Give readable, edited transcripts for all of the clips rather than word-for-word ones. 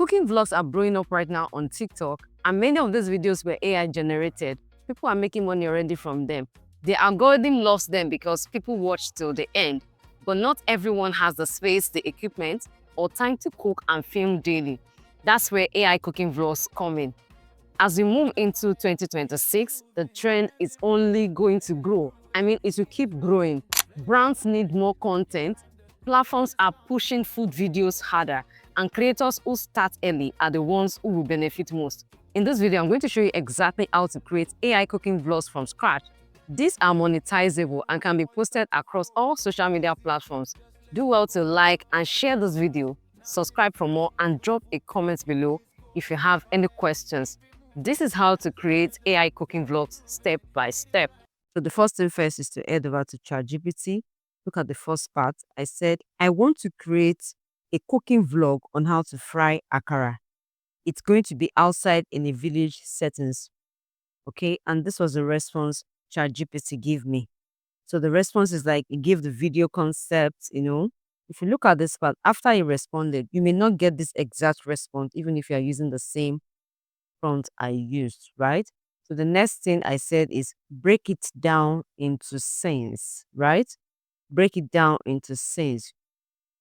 Cooking vlogs are blowing up right now on TikTok, and many of these videos were AI generated. People are making money already from them. The algorithm loves them because people watch till the end, but not everyone has the space, the equipment, or time to cook and film daily. That's where AI cooking vlogs come in. As we move into 2026, the trend is only going to grow. I mean, it will keep growing. Brands need more content. Platforms are pushing food videos harder, and creators who start early are the ones who will benefit most. In this video, I'm going to show you exactly how to create AI cooking vlogs from scratch. These are monetizable and can be posted across all social media platforms. Do well to like and share this video, subscribe for more, and drop a comment below if you have any questions. This is how to create AI cooking vlogs step by step. So the first thing first is to head over to ChatGPT. Look at the first part. I said, I want to create a cooking vlog on how to fry akara. It's going to be outside in a village settings. Okay, and this was the response ChatGPT gave me. So the response is like, it gave the video concept, If you look at this part, after he responded, you may not get this exact response, even if you are using the same prompt I used, right? So the next thing I said is break it down into scenes, right? Break it down into scenes.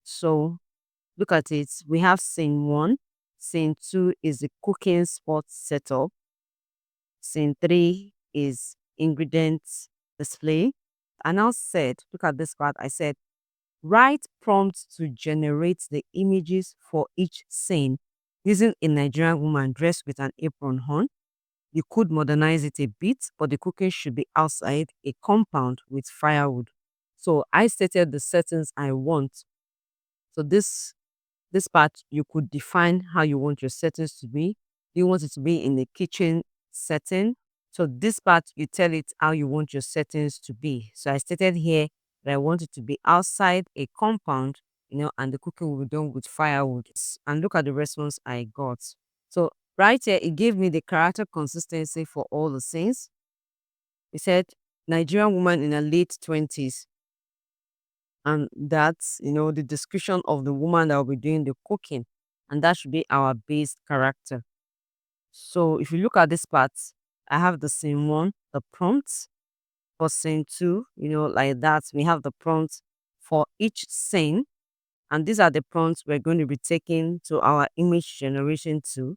So look at it. We have scene 1. Scene 2 is the cooking spot setup. Scene 3 is ingredients display. I now said, look at this part. I said, write prompts to generate the images for each scene using a Nigerian woman dressed with an apron on. You could modernize it a bit, but the cooking should be outside a compound with firewood. So I stated the settings I want. So this part, you could define how you want your settings to be. Do you want it to be in the kitchen setting? So this part, you tell it how you want your settings to be. So I stated here that I want it to be outside a compound, and the cooking will be done with firewood. And look at the response I got. So right here, it gave me the character consistency for all the scenes. It said, Nigerian woman in her late 20s. And that's, the description of the woman that will be doing the cooking. And that should be our base character. So if you look at this part, I have the scene 1, the prompts. For scene 2, like that, we have the prompts for each scene. And these are the prompts we're going to be taking to our image generation tool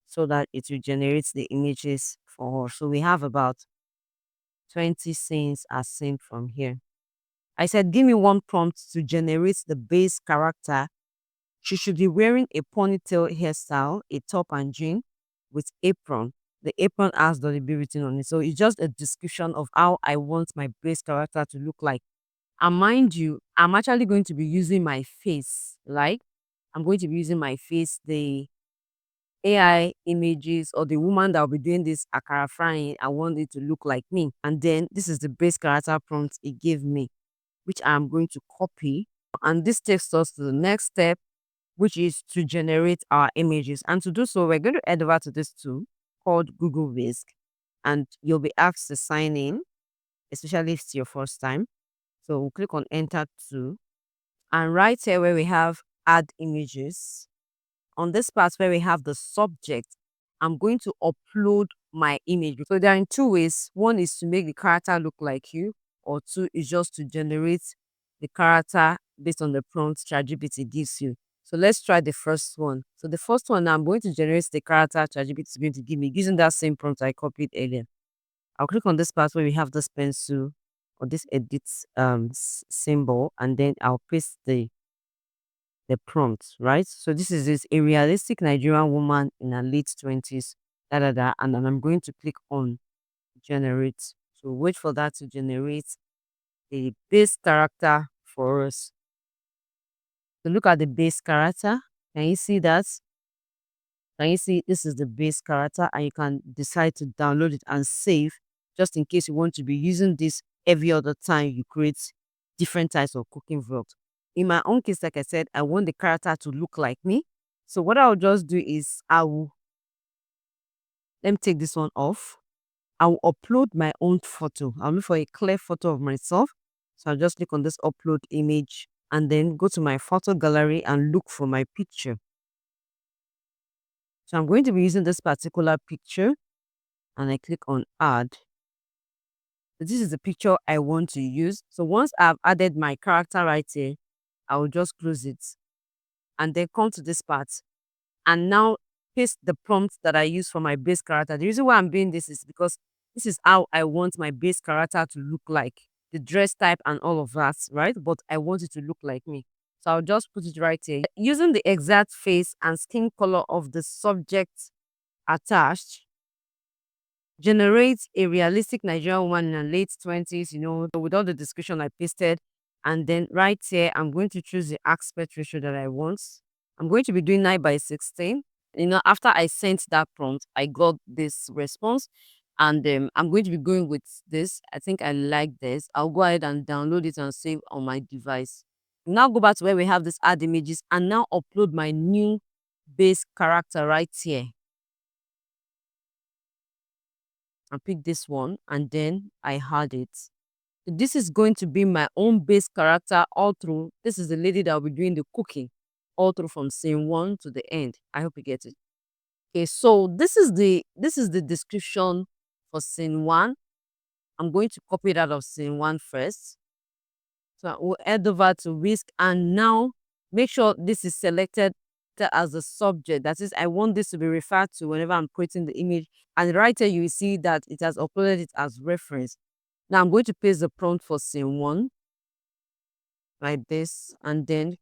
so that it will generate the images for us. So we have about 20 scenes as seen from here. I said, give me one prompt to generate the base character. She should be wearing a ponytail hairstyle, a top and jean with apron. The apron has the be written on it. So it's just a description of how I want my base character to look like. And mind you, I'm actually going to be using my face. Like, I'm going to be using my face, the AI images, or the woman that will be doing this akara frying. I want it to look like me. And then this is the base character prompt it gave me, which I'm going to copy. And this takes us to the next step, which is to generate our images. And to do so, we're going to head over to this tool called Google Whisk. And you'll be asked to sign in, especially if it's your first time. So we'll click on Enter to. And right here where we have Add Images, on this part where we have the subject, I'm going to upload my image. So there are in 2 ways. One is to make the character look like you, or 2 is just to generate the character based on the prompts ChatGPT gives you. So let's try the first one. So the first one, I'm going to generate the character ChatGPT is going to give me using that same prompt I copied earlier. I'll click on this part where we have this pencil or this edit symbol, and then I'll paste the prompt, right? So this is a realistic Nigerian woman in her late 20s, and then I'm going to click on generate. So wait for that to generate the base character for us. So look at the base character. Can you see that? Can you see this is the base character, and you can decide to download it and save just in case you want to be using this every other time you create different types of cooking vlogs. In my own case, like I said, I want the character to look like me. So what I'll just do is let me take this one off. I will upload my own photo. I'll look for a clear photo of myself. So I'll just click on this upload image and then go to my photo gallery and look for my picture. So I'm going to be using this particular picture and I click on add. So this is the picture I want to use. So once I've added my character right here, I will just close it and then come to this part and now paste the prompt that I use for my base character. The reason why I'm doing this is because this is how I want my base character to look like, the dress type and all of that, right? But I want it to look like me. So I'll just put it right here. Using the exact face and skin color of the subject attached, generate a realistic Nigerian woman in her late 20s, with all the description I pasted. And then right here, I'm going to choose the aspect ratio that I want. I'm going to be doing 9:16. After I sent that prompt, I got this response. And I'm going to be going with this. I think I like this. I'll go ahead and download it and save on my device. Now go back to where we have this add images and now upload my new base character right here. And pick this one and then I had it. This is going to be my own base character all through. This is the lady that will be doing the cooking all through from scene 1 to the end. I hope you get it. Okay, so this is the description for scene 1. I'm going to copy that of scene 1 first. So we'll head over to whisk and now make sure this is selected as a subject. That is, I want this to be referred to whenever I'm creating the image. And right here, you will see that it has uploaded it as reference. Now I'm going to paste the prompt for scene 1 like this. And then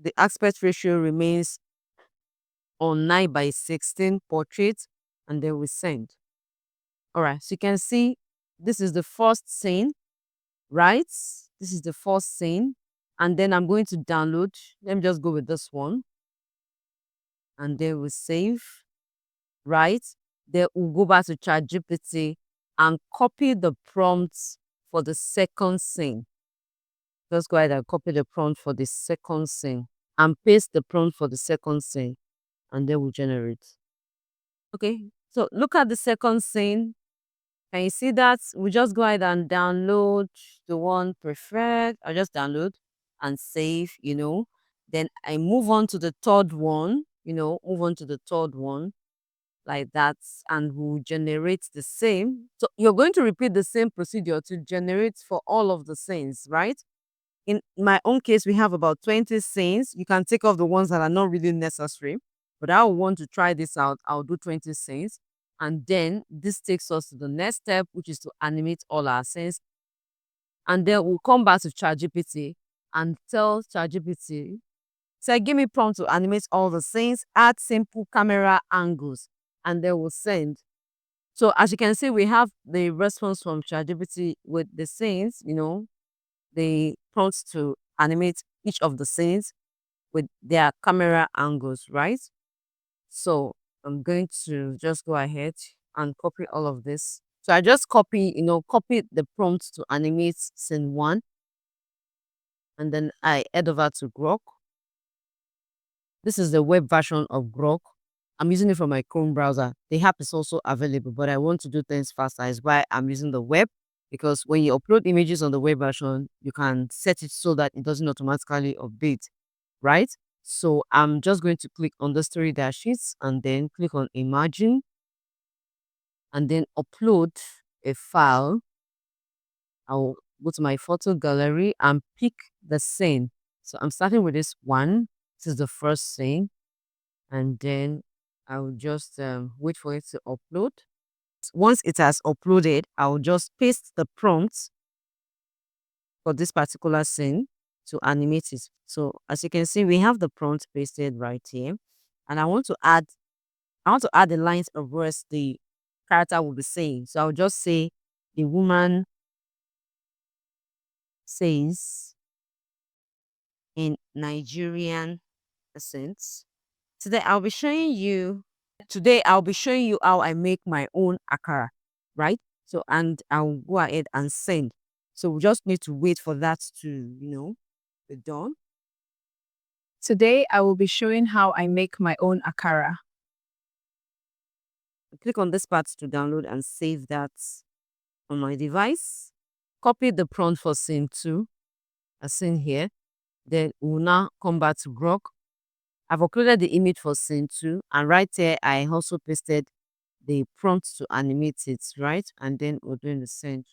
the aspect ratio remains on 9:16 portrait. And then we send. All right, so you can see this is the first scene, right? This is the first scene. And then I'm going to download. Let me just go with this one. And then we save, right? Then we'll go back to ChatGPT and copy the prompts for the second scene. Let's go ahead and copy the prompt for the second scene and paste the prompt for the second scene. And then we'll generate. Okay, so look at the second scene. Can you see that? We just go ahead and download the one preferred. I just download and save, Then I move on to the third one, move on to the third one like that, and we'll generate the same. So you're going to repeat the same procedure to generate for all of the scenes, right? In my own case, we have about 20 scenes. You can take off the ones that are not really necessary, but I want to try this out. I'll do 20 scenes. And then this takes us to the next step, which is to animate all our scenes. And then we'll come back to ChatGPT and tell ChatGPT, say, give me prompt to animate all the scenes, add simple camera angles, and then we'll send. So as you can see, we have the response from ChatGPT with the scenes, the prompts to animate each of the scenes with their camera angles, right? So I'm going to just go ahead and copy all of this. So I just copy the prompts to animate scene 1. And then I head over to Grok. This is the web version of Grok. I'm using it for my Chrome browser. The app is also available, but I want to do things faster. Is why I'm using the web, because when you upload images on the web version, you can set it so that it doesn't automatically update, right? So I'm just going to click on the story dash sheets and then click on imagine and then upload a file. I'll go to my photo gallery and pick the scene. So I'm starting with this one. This is the first scene. And then I will just wait for it to upload. Once it has uploaded, I'll just paste the prompts for this particular scene to animate it. So as you can see, we have the prompt pasted right here. And I want to add the lines of words the character will be saying. So I'll just say the woman says in Nigerian accents. Today I'll be showing you how I make my own akara, right? So and I'll go ahead and send. So we just need to wait for that to, be done. Today, I will be showing how I make my own akara. Click on this part to download and save that on my device. Copy the prompt for scene 2, as seen here. Then we'll now come back to Grok I've uploaded the image for scene 2, and right here I also pasted the prompt to animate it, right? And then we're doing the send.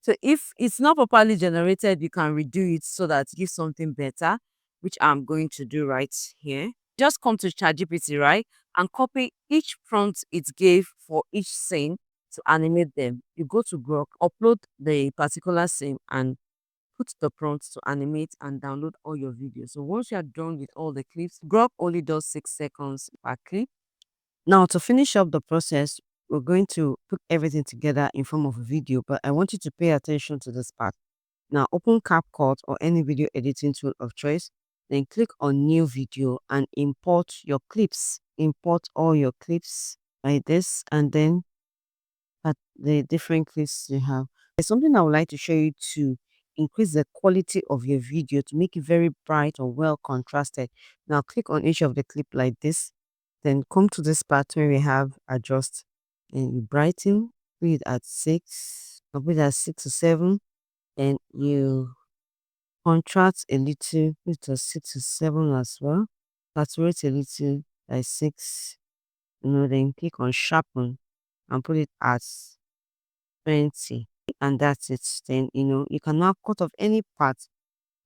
So if it's not properly generated, you can redo it so that it gives something better, which I'm going to do right here. Just come to ChatGPT, right? And copy each prompt it gave for each scene to animate them. You go to Grok, upload the particular scene and put the prompts to animate and download all your videos. So once you are done with all the clips, Grok only does 6 seconds per clip. Now to finish up the process, we're going to put everything together in form of a video, but I want you to pay attention to this part. Now open CapCut or any video editing tool of choice, then click on new video and import your clips. Import all your clips like this, and then at the different clips you have. There's something I would like to show you to increase the quality of your video to make it very bright or well contrasted. Now click on each of the clip like this, then come to this part where we have adjust, and you brighten, put it at 6, or put it at 6 or 7, and you contrast a little, put it at 6 or 7 as well, saturate a little like 6, then click on sharpen and put it at 20, and that's it. Then you can now cut off any part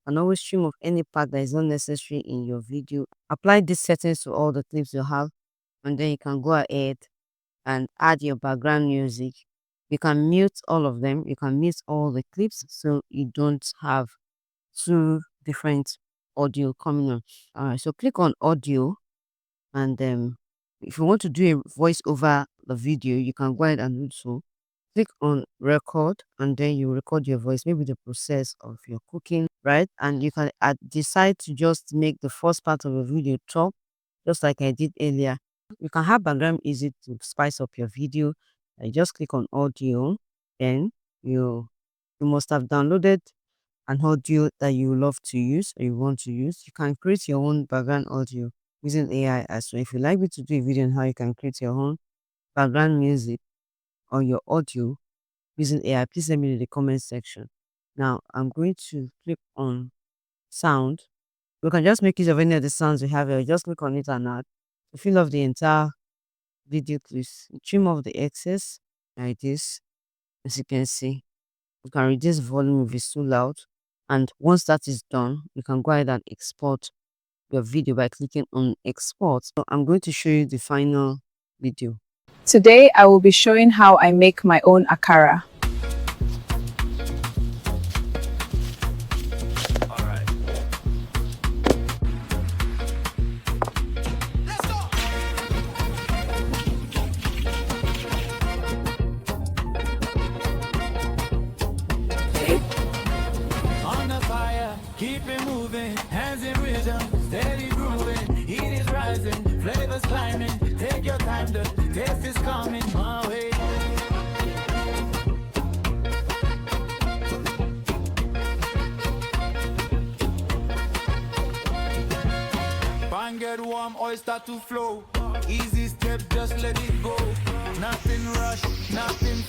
and always trim off any part that is not necessary in your video. Apply these settings to all the clips you have, and then you can go ahead and add your background music. You can mute all of them. You can mute all the clips so you don't have two different audio coming on. All right, so click on audio, and if you want to do a voice over the video, you can go ahead and do so. Click on record, and then you record your voice, maybe the process of your cooking, right? And you can decide to just make the first part of a video talk, just like I did earlier. You can have background music to spice up your video. I just click on audio, then you must have downloaded an audio that you love to use or you want to use. You can create your own background audio using AI as well. If you like me to do a video on how you can create your own background music or your audio using AI, please let me know in the comment section. Now I'm going to click on sound. We can just make use of any of the sounds we have here. Just click on it and add to fill off the entire video clips. Trim off the excess like this. As you can see, you can reduce volume if it's too loud. And once that is done, you can go ahead and export your video by clicking on export. So I'm going to show you the final video. Today, I will be showing how I make my own akara. Keep it moving, hands in rhythm, steady grooving, heat is rising, flavors climbing, take your time, the taste is coming my way. Pan get warm, oil start to flow, easy step, just let it go, nothing rush, nothing